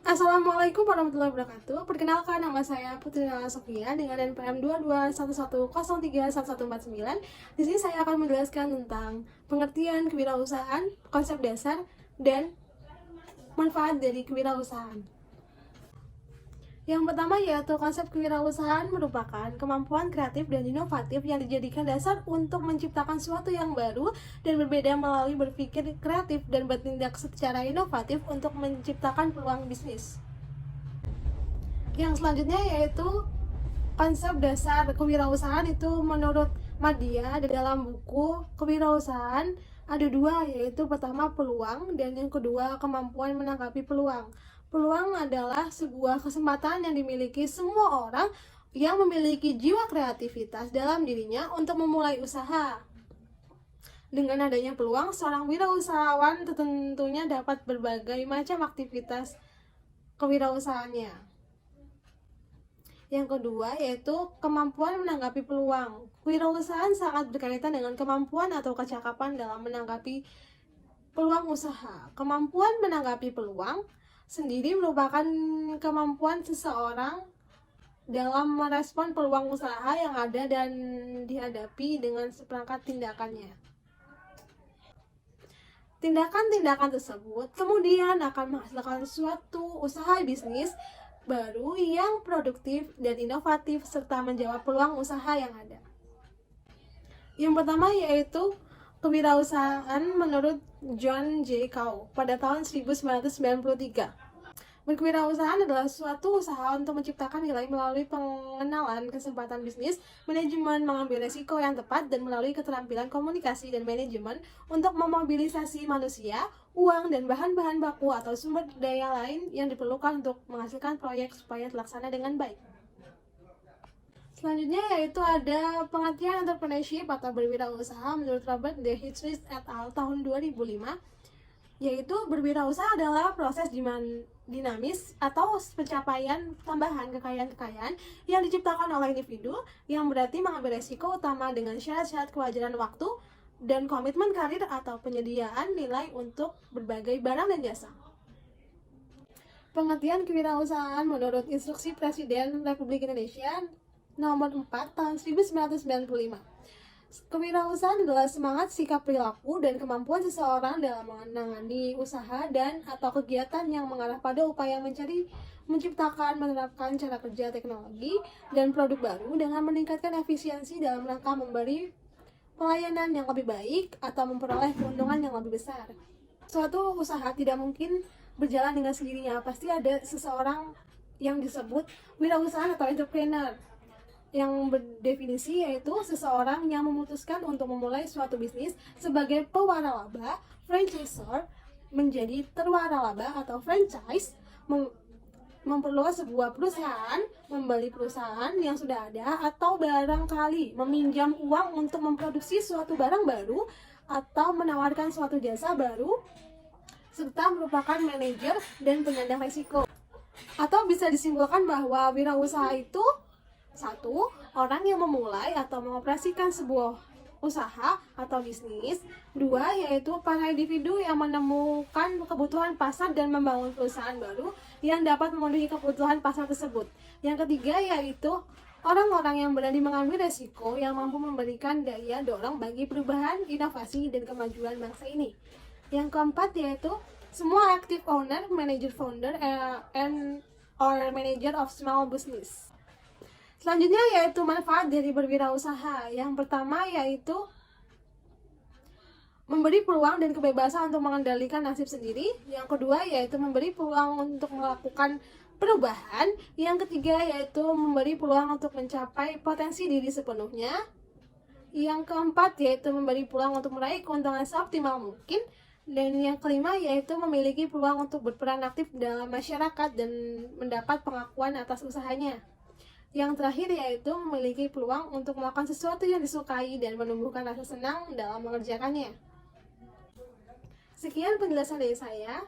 Assalamualaikum warahmatullahi wabarakatuh. Perkenalkan, nama saya Putri Nala Sofia dengan NPM 2211103149. Di sini saya akan menjelaskan tentang pengertian kewirausahaan, konsep dasar, dan manfaat dari kewirausahaan. Yang pertama yaitu konsep kewirausahaan merupakan kemampuan kreatif dan inovatif yang dijadikan dasar untuk menciptakan sesuatu yang baru dan berbeda melalui berpikir kreatif dan bertindak secara inovatif untuk menciptakan peluang bisnis. Yang selanjutnya yaitu konsep dasar kewirausahaan itu menurut Madya di dalam buku Kewirausahaan ada dua, yaitu pertama peluang dan yang kedua kemampuan menanggapi peluang. Peluang adalah sebuah kesempatan yang dimiliki semua orang yang memiliki jiwa kreativitas dalam dirinya untuk memulai usaha. Dengan adanya peluang, seorang wirausahawan tentunya dapat berbagai macam aktivitas kewirausahaannya. Yang kedua yaitu kemampuan menanggapi peluang. Kewirausahaan sangat berkaitan dengan kemampuan atau kecakapan dalam menanggapi peluang usaha. Kemampuan menanggapi peluang sendiri merupakan kemampuan seseorang dalam merespon peluang usaha yang ada dan dihadapi dengan seperangkat tindakannya. Tindakan-tindakan tersebut kemudian akan menghasilkan suatu usaha bisnis baru yang produktif dan inovatif serta menjawab peluang usaha yang ada. Yang pertama yaitu kewirausahaan menurut John J. Cow pada tahun 1993. Berkewirausahaan adalah suatu usaha untuk menciptakan nilai melalui pengenalan kesempatan bisnis, manajemen mengambil resiko yang tepat, dan melalui keterampilan komunikasi dan manajemen untuk memobilisasi manusia, uang, dan bahan-bahan baku atau sumber daya lain yang diperlukan untuk menghasilkan proyek supaya terlaksana dengan baik. Selanjutnya yaitu ada pengertian entrepreneurship atau berwirausaha menurut Robert D. Hitchens et al. Tahun 2005, yaitu berwirausaha adalah proses dinamis atau pencapaian tambahan kekayaan-kekayaan yang diciptakan oleh individu yang berarti mengambil resiko utama dengan syarat-syarat kewajaran waktu dan komitmen karir atau penyediaan nilai untuk berbagai barang dan jasa. Pengertian kewirausahaan menurut Instruksi Presiden Republik Indonesia nomor 4 tahun 1995. Kewirausahaan adalah semangat, sikap perilaku, dan kemampuan seseorang dalam menangani usaha dan atau kegiatan yang mengarah pada upaya menciptakan, menerapkan cara kerja teknologi dan produk baru dengan meningkatkan efisiensi dalam rangka memberi pelayanan yang lebih baik atau memperoleh keuntungan yang lebih besar. Suatu usaha tidak mungkin berjalan dengan sendirinya, pasti ada seseorang yang disebut wirausaha atau entrepreneur, yang berdefinisi yaitu seseorang yang memutuskan untuk memulai suatu bisnis sebagai pewaralaba, franchisor, menjadi terwaralaba atau franchise, memperluas sebuah perusahaan, membeli perusahaan yang sudah ada, atau barangkali meminjam uang untuk memproduksi suatu barang baru atau menawarkan suatu jasa baru, serta merupakan manajer dan penyandang risiko. Atau bisa disimpulkan bahwa wirausaha itu satu, orang yang memulai atau mengoperasikan sebuah usaha atau bisnis. Dua, yaitu para individu yang menemukan kebutuhan pasar dan membangun perusahaan baru yang dapat memenuhi kebutuhan pasar tersebut. Yang ketiga, yaitu orang-orang yang berani mengambil resiko yang mampu memberikan daya dorong bagi perubahan, inovasi, dan kemajuan bangsa ini. Yang keempat, yaitu semua active owner, manager founder, and or manager of small business. Selanjutnya yaitu manfaat dari berwirausaha. Yang pertama yaitu memberi peluang dan kebebasan untuk mengendalikan nasib sendiri. Yang kedua yaitu memberi peluang untuk melakukan perubahan. Yang ketiga yaitu memberi peluang untuk mencapai potensi diri sepenuhnya. Yang keempat yaitu memberi peluang untuk meraih keuntungan seoptimal mungkin. Dan yang kelima yaitu memiliki peluang untuk berperan aktif dalam masyarakat dan mendapat pengakuan atas usahanya. Yang terakhir yaitu memiliki peluang untuk melakukan sesuatu yang disukai dan menumbuhkan rasa senang dalam mengerjakannya. Sekian penjelasan dari saya.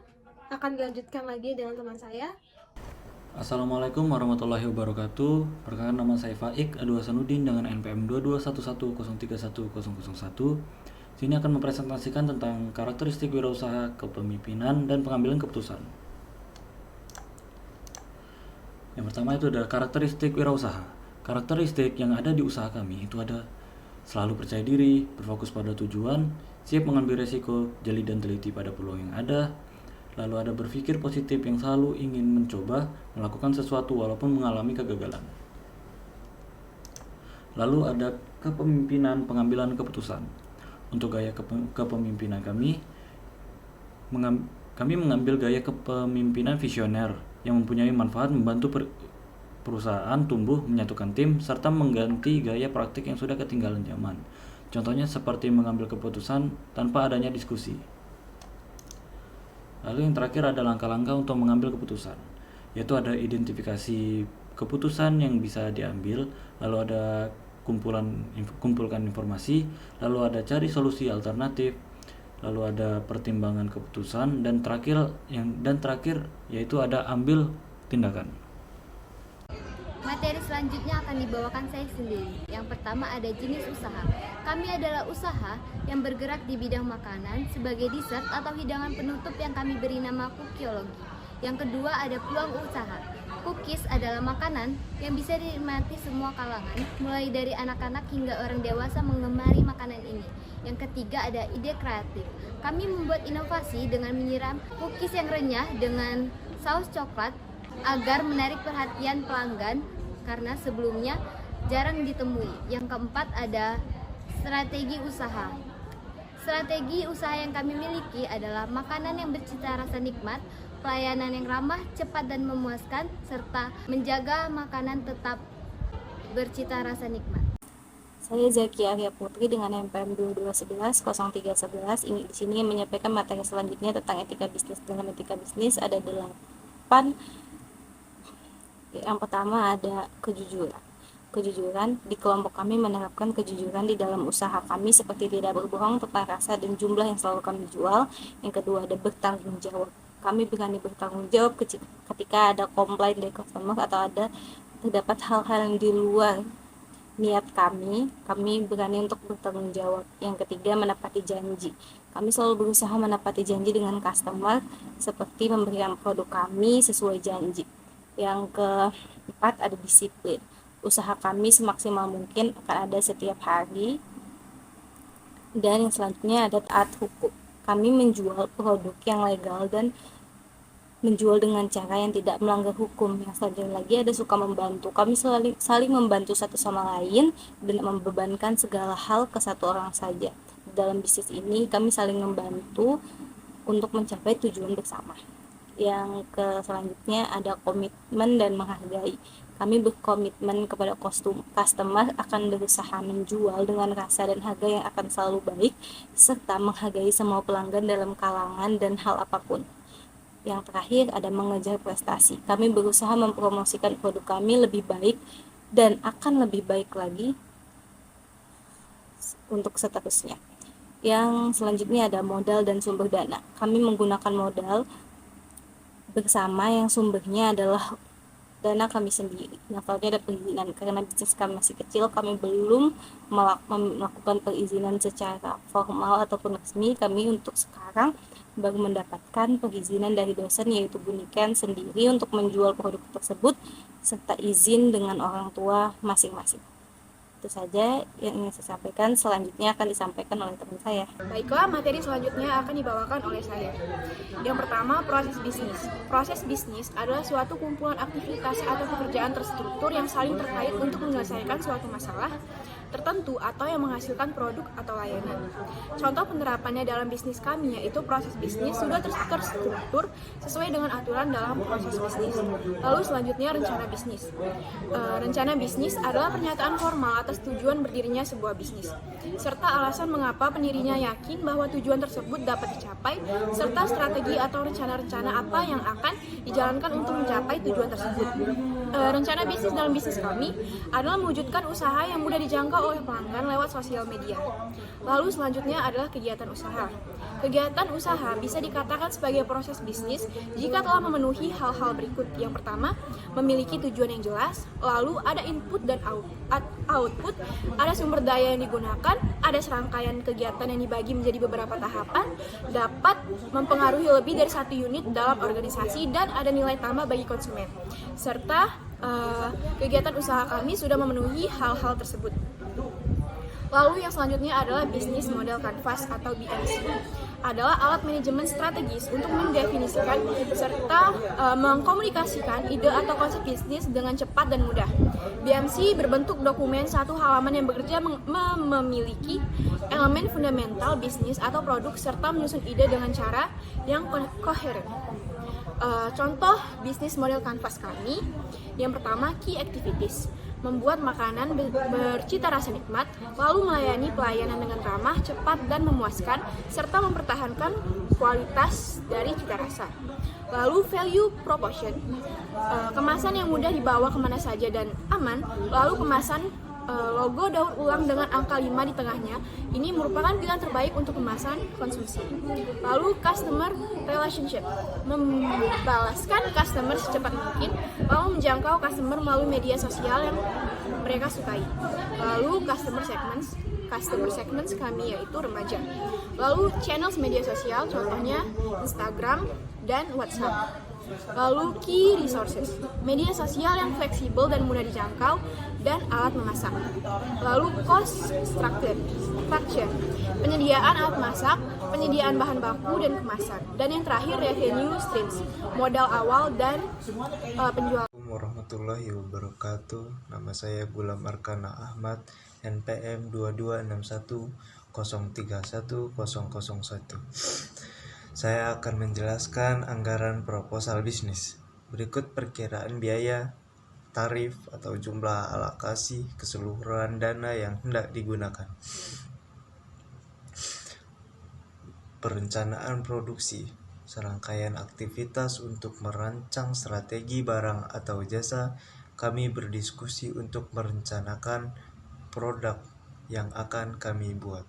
Akan dilanjutkan lagi dengan teman saya. Assalamualaikum warahmatullahi wabarakatuh. Perkenalkan, nama saya Faik Adu Hasanuddin dengan NPM 2211031001. Sini akan mempresentasikan tentang karakteristik wirausaha, kepemimpinan, dan pengambilan keputusan. Yang pertama itu ada karakteristik wirausaha. Karakteristik yang ada di usaha kami itu ada selalu percaya diri, berfokus pada tujuan, siap mengambil resiko, jeli dan teliti pada peluang yang ada. Lalu ada berpikir positif yang selalu ingin mencoba melakukan sesuatu walaupun mengalami kegagalan. Lalu ada kepemimpinan pengambilan keputusan. Untuk gaya kepemimpinan kami mengambil gaya kepemimpinan visioner yang mempunyai manfaat membantu perusahaan tumbuh, menyatukan tim, serta mengganti gaya praktik yang sudah ketinggalan zaman. Contohnya seperti mengambil keputusan tanpa adanya diskusi. Lalu yang terakhir ada langkah-langkah untuk mengambil keputusan, yaitu ada identifikasi keputusan yang bisa diambil, lalu ada kumpulkan informasi, lalu ada cari solusi alternatif, lalu ada pertimbangan keputusan, dan terakhir yaitu ada ambil tindakan. Materi selanjutnya akan dibawakan saya sendiri. Yang pertama ada jenis usaha. Kami adalah usaha yang bergerak di bidang makanan sebagai dessert atau hidangan penutup yang kami beri nama Cookiologi. Yang kedua ada peluang usaha. Cookies adalah makanan yang bisa dinikmati semua kalangan, mulai dari anak-anak hingga orang dewasa mengemari makanan ini. Yang ketiga ada ide kreatif. Kami membuat inovasi dengan menyiram cookies yang renyah dengan saus coklat agar menarik perhatian pelanggan karena sebelumnya jarang ditemui. Yang keempat ada strategi usaha. Strategi usaha yang kami miliki adalah makanan yang bercita rasa nikmat, pelayanan yang ramah, cepat dan memuaskan, serta menjaga makanan tetap bercita rasa nikmat. Saya Zaki Arya Putri dengan NPM 2211 0311. Ini di sini menyampaikan materi selanjutnya tentang etika bisnis. Dalam etika bisnis ada 8. Yang pertama ada kejujuran. Kejujuran di kelompok kami menerapkan kejujuran di dalam usaha kami seperti tidak berbohong tentang rasa dan jumlah yang selalu kami jual. Yang kedua ada bertanggung jawab. Kami berani bertanggung jawab ketika ada komplain dari customer atau terdapat hal-hal yang di luar niat kami berani untuk bertanggung jawab. Yang ketiga menepati janji. Kami selalu berusaha menepati janji dengan customer seperti memberikan produk kami sesuai janji. Yang keempat ada disiplin. Usaha kami semaksimal mungkin akan ada setiap hari. Dan yang selanjutnya ada taat hukum. Kami menjual produk yang legal dan menjual dengan cara yang tidak melanggar hukum. Yang selanjutnya lagi ada suka membantu. Kami saling membantu satu sama lain dan membebankan segala hal ke satu orang saja. Dalam bisnis ini kami saling membantu untuk mencapai tujuan bersama. Yang selanjutnya ada komitmen dan menghargai. Kami berkomitmen kepada customer akan berusaha menjual dengan rasa dan harga yang akan selalu baik, serta menghargai semua pelanggan dalam kalangan dan hal apapun. Yang terakhir ada mengejar prestasi. Kami berusaha mempromosikan produk kami lebih baik dan akan lebih baik lagi untuk seterusnya. Yang selanjutnya ada modal dan sumber dana. Kami menggunakan modal bersama yang sumbernya adalah dana kami sendiri. Nampaknya ada perizinan karena bisnis kami masih kecil, kami belum melakukan perizinan secara formal ataupun resmi. Kami untuk sekarang baru mendapatkan perizinan dari dosen yaitu Bu Niken sendiri untuk menjual produk tersebut serta izin dengan orang tua masing-masing. Itu saja yang ingin saya sampaikan. Selanjutnya akan disampaikan oleh teman saya. Baiklah, materi selanjutnya akan dibawakan oleh saya. Yang pertama, proses bisnis. Proses bisnis adalah suatu kumpulan aktivitas atau pekerjaan terstruktur yang saling terkait untuk menyelesaikan suatu masalah tertentu atau yang menghasilkan produk atau layanan. Contoh penerapannya dalam bisnis kami yaitu proses bisnis sudah terstruktur sesuai dengan aturan dalam proses bisnis. Lalu selanjutnya rencana bisnis. Rencana bisnis adalah pernyataan formal atas tujuan berdirinya sebuah bisnis, serta alasan mengapa pendirinya yakin bahwa tujuan tersebut dapat dicapai, serta strategi atau rencana-rencana apa yang akan dijalankan untuk mencapai tujuan tersebut. Rencana bisnis dalam bisnis kami adalah mewujudkan usaha yang mudah dijangkau oleh pelanggan lewat sosial media. Lalu selanjutnya adalah kegiatan usaha. Kegiatan usaha bisa dikatakan sebagai proses bisnis jika telah memenuhi hal-hal berikut. Yang pertama, memiliki tujuan yang jelas, lalu ada input dan output, ada sumber daya yang digunakan, ada serangkaian kegiatan yang dibagi menjadi beberapa tahapan, dapat mempengaruhi lebih dari satu unit dalam organisasi, dan ada nilai tambah bagi konsumen. Serta kegiatan usaha kami sudah memenuhi hal-hal tersebut. Lalu yang selanjutnya adalah bisnis model kanvas atau BMC. Adalah alat manajemen strategis untuk mendefinisikan serta mengkomunikasikan ide atau konsep bisnis dengan cepat dan mudah. BMC berbentuk dokumen satu halaman yang bekerja memiliki elemen fundamental bisnis atau produk serta menyusun ide dengan cara yang koheren. Contoh bisnis model kanvas kami, yang pertama key activities, membuat makanan bercita rasa nikmat, lalu melayani pelayanan dengan ramah, cepat, dan memuaskan, serta mempertahankan kualitas dari cita rasa. Lalu value proposition, kemasan yang mudah dibawa kemana saja dan aman, lalu kemasan logo daur ulang dengan angka 5 di tengahnya. Ini merupakan pilihan terbaik untuk kemasan konsumsi. Lalu customer relationship, membalaskan customer secepat mungkin, lalu menjangkau customer melalui media sosial yang mereka sukai. Lalu customer segments kami yaitu remaja. Lalu channels media sosial, contohnya Instagram dan WhatsApp. Lalu key resources, media sosial yang fleksibel dan mudah dijangkau, dan alat memasak. Lalu cost structure, penyediaan alat masak, penyediaan bahan baku dan kemasan. Dan yang terakhir revenue streams, modal awal dan penjualan. Assalamualaikum warahmatullahi wabarakatuh. Nama saya Gulam Arkana Ahmad, NPM 2261031001. Saya akan menjelaskan anggaran proposal bisnis. Berikut perkiraan biaya, tarif atau jumlah alokasi keseluruhan dana yang hendak digunakan. Perencanaan produksi, serangkaian aktivitas untuk merancang strategi barang atau jasa. Kami berdiskusi untuk merencanakan produk yang akan kami buat.